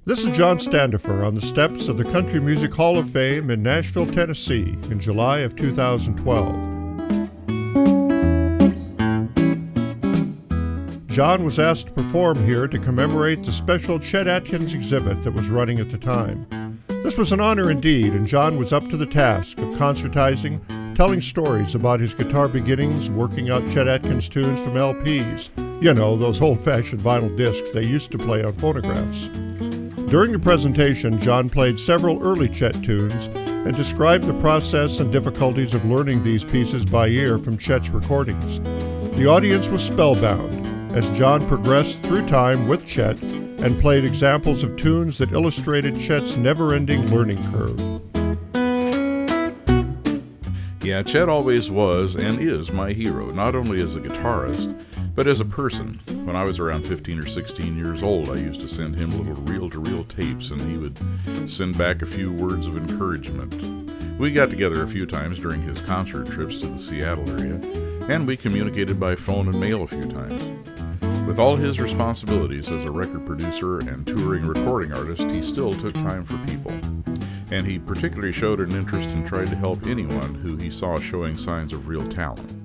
This is John Standefer on the steps of the Country Music Hall of Fame in Nashville, Tennessee in July of 2012. John was asked to perform here to commemorate the special Chet Atkins exhibit that was running at the time. This was an honor indeed, and John was up to the task of concertizing, telling stories about his guitar beginnings, working out Chet Atkins tunes from LPs. You know, those old-fashioned vinyl discs they used to play on phonographs. During the presentation, John played several early Chet tunes and described the process and difficulties of learning these pieces by ear from Chet's recordings. The audience was spellbound as John progressed through time with Chet and played examples of tunes that illustrated Chet's never-ending learning curve. Yeah, Chet always was and is my hero, not only as a guitarist, but as a person. When I was around 15 or 16 years old, I used to send him little reel-to-reel tapes, and he would send back a few words of encouragement. We got together a few times during his concert trips to the Seattle area, and we communicated by phone and mail a few times. With all his responsibilities as a record producer and touring recording artist, he still took time for people. And he particularly showed an interest and tried to help anyone who he saw showing signs of real talent.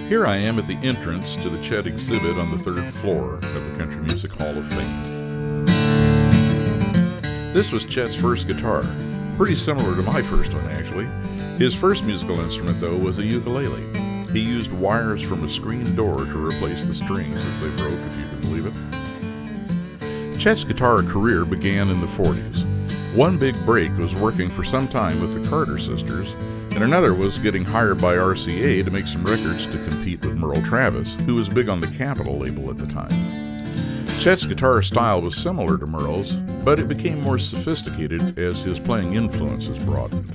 Here I am at the entrance to the Chet exhibit on the third floor of the Country Music Hall of Fame. This was Chet's first guitar, pretty similar to my first one actually. His first musical instrument, though, was a ukulele. He used wires from a screen door to replace the strings as they broke, if you can believe it. Chet's guitar career began in the 40s. One big break was working for some time with the Carter sisters, and another was getting hired by RCA to make some records to compete with Merle Travis, who was big on the Capitol label at the time. Chet's guitar style was similar to Merle's, but it became more sophisticated as his playing influences broadened.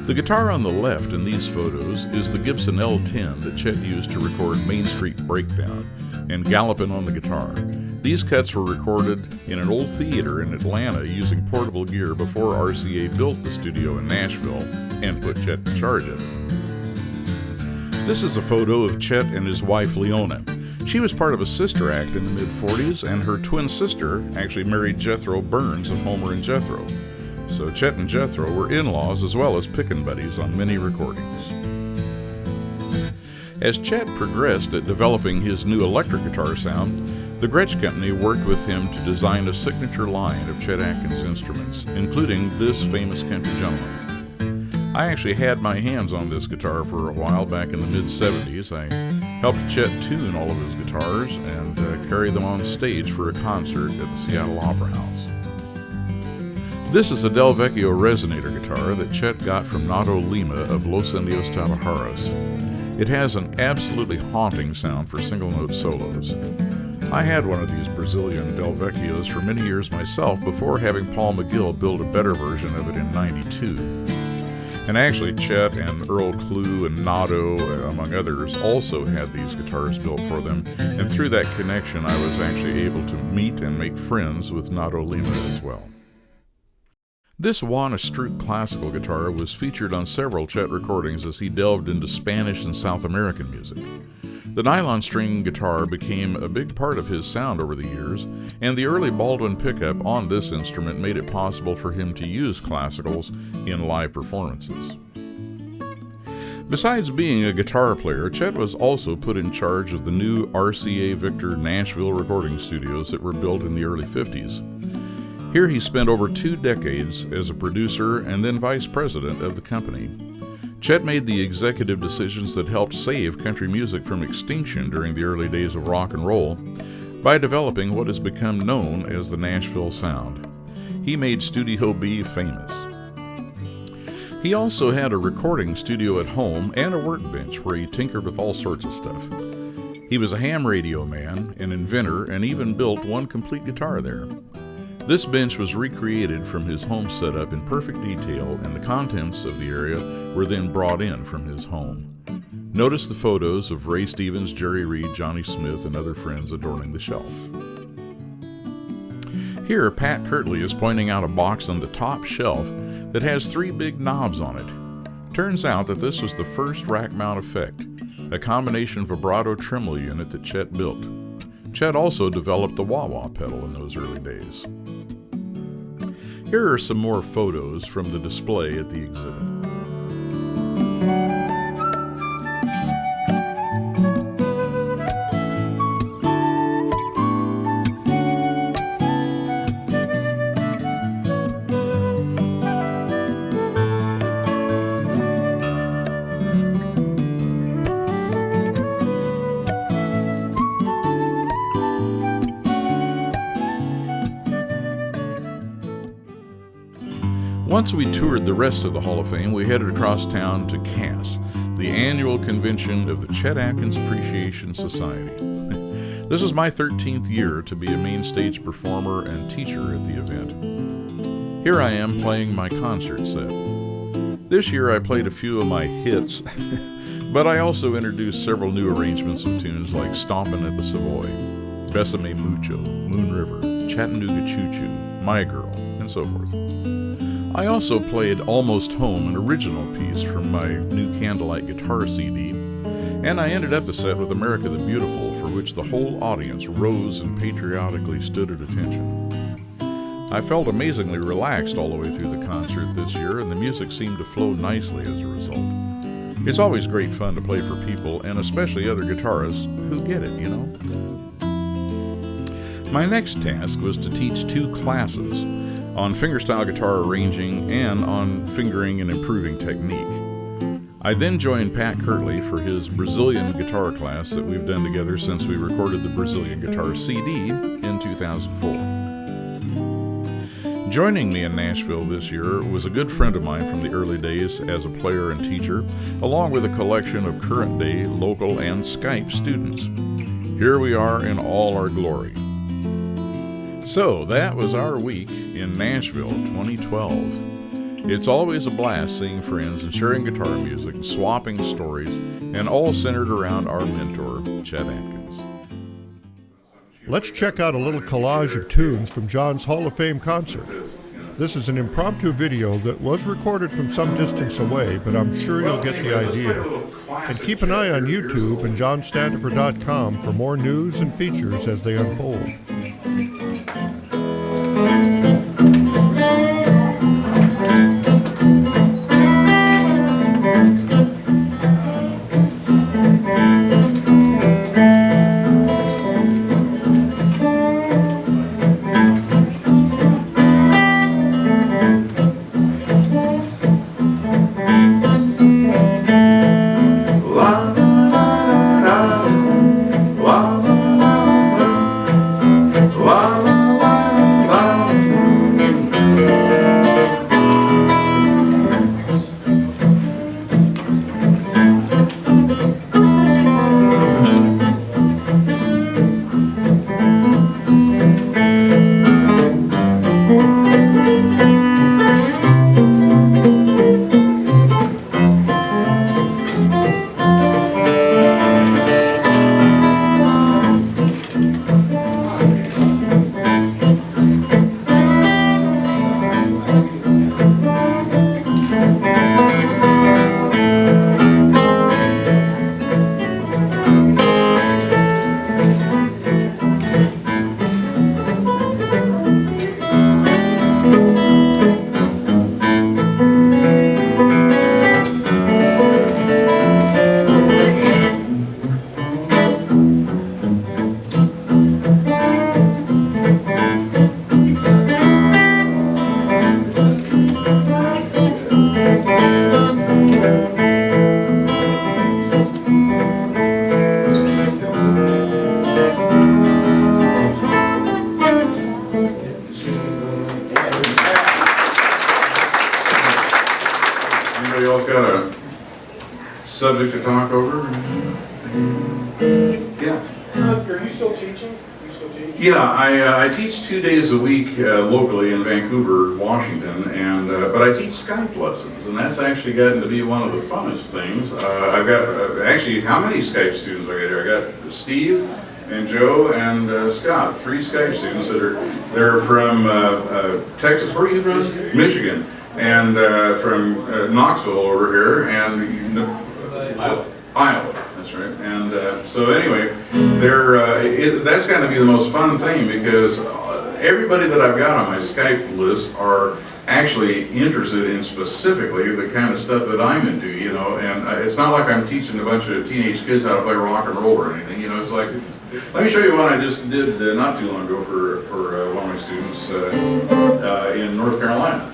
The guitar on the left in these photos is the Gibson L10 that Chet used to record Main Street Breakdown and Gallopin' on the Guitar. These cuts were recorded in an old theater in Atlanta using portable gear before RCA built the studio in Nashville and put Chet in charge of it. This is a photo of Chet and his wife Leona. She was part of a sister act in the mid-40s, and her twin sister actually married Jethro Burns of Homer and Jethro. So Chet and Jethro were in-laws as well as pickin' buddies on many recordings. As Chet progressed at developing his new electric guitar sound, the Gretsch Company worked with him to design a signature line of Chet Atkins instruments, including this famous country gentleman. I actually had my hands on this guitar for a while back in the mid-70s. I helped Chet tune all of his guitars and carry them on stage for a concert at the Seattle Opera House. This is a Del Vecchio resonator guitar that Chet got from Nato Lima of Los Indios Tabajaras. It has an absolutely haunting sound for single-note solos. I had one of these Brazilian Del Vecchios for many years myself before having Paul McGill build a better version of it in '92. And actually, Chet and Earl Klugh and Nato, among others, also had these guitars built for them, and through that connection I was actually able to meet and make friends with Nato Lima as well. This Juan Estruc classical guitar was featured on several Chet recordings as he delved into Spanish and South American music. The nylon string guitar became a big part of his sound over the years, and the early Baldwin pickup on this instrument made it possible for him to use classicals in live performances. Besides being a guitar player, Chet was also put in charge of the new RCA Victor Nashville recording studios that were built in the early 50s. Here he spent over 2 decades as a producer and then vice president of the company. Chet made the executive decisions that helped save country music from extinction during the early days of rock and roll by developing what has become known as the Nashville sound. He made Studio B famous. He also had a recording studio at home and a workbench where he tinkered with all sorts of stuff. He was a ham radio man, an inventor, and even built one complete guitar there. This bench was recreated from his home setup in perfect detail, and the contents of the area were then brought in from his home. Notice the photos of Ray Stevens, Jerry Reed, Johnny Smith, and other friends adorning the shelf. Here, Pat Kirtley is pointing out a box on the top shelf that has 3 big knobs on it. Turns out that this was the first rack mount effect, a combination vibrato tremolo unit that Chet built. Chet also developed the wah-wah pedal in those early days. Here are some more photos from the display at the exhibit. Once we toured the rest of the Hall of Fame, we headed across town to CAS, the annual convention of the Chet Atkins Appreciation Society. This is my 13th year to be a main stage performer and teacher at the event. Here I am playing my concert set. This year I played a few of my hits, but I also introduced several new arrangements of tunes like Stompin' at the Savoy, Besame Mucho, Moon River, Chattanooga Choo Choo, My Girl, and so forth. I also played Almost Home, an original piece from my new Candlelight guitar CD, and I ended up the set with America the Beautiful, for which the whole audience rose and patriotically stood at attention. I felt amazingly relaxed all the way through the concert this year, and the music seemed to flow nicely as a result. It's always great fun to play for people, and especially other guitarists who get it, you know? My next task was to teach 2 classes, on fingerstyle guitar arranging and on fingering and improving technique. I then joined Pat Kirtley for his Brazilian guitar class that we've done together since we recorded the Brazilian Guitar CD in 2004. Joining me in Nashville this year was a good friend of mine from the early days as a player and teacher, along with a collection of current-day local and Skype students. Here we are in all our glory. So that was our week in Nashville 2012. It's always a blast seeing friends and sharing guitar music, swapping stories, and all centered around our mentor, Chet Atkins. Let's check out a little collage of tunes from John's Hall of Fame concert. This is an impromptu video that was recorded from some distance away, but I'm sure you'll get the idea. And keep an eye on YouTube and johnstandefer.com for more news and features as they unfold. Subject to talk over? Yeah. Are you still teaching? Yeah, I teach 2 days a week locally in Vancouver, Washington, and but I teach Skype lessons, and that's actually gotten to be one of the funnest things. I've got actually, how many Skype students I got here? I got Steve and Joe and Scott, 3 Skype students they're from Texas. Where are you from? Michigan, and from Knoxville over here, and Iowa. That's right. And so anyway. That's got to be the most fun thing, because everybody that I've got on my Skype list are actually interested in specifically the kind of stuff that I'm into, you know, and it's not like I'm teaching a bunch of teenage kids how to play rock and roll or anything, you know. It's like, let me show you one I just did not too long ago for one of my students in North Carolina.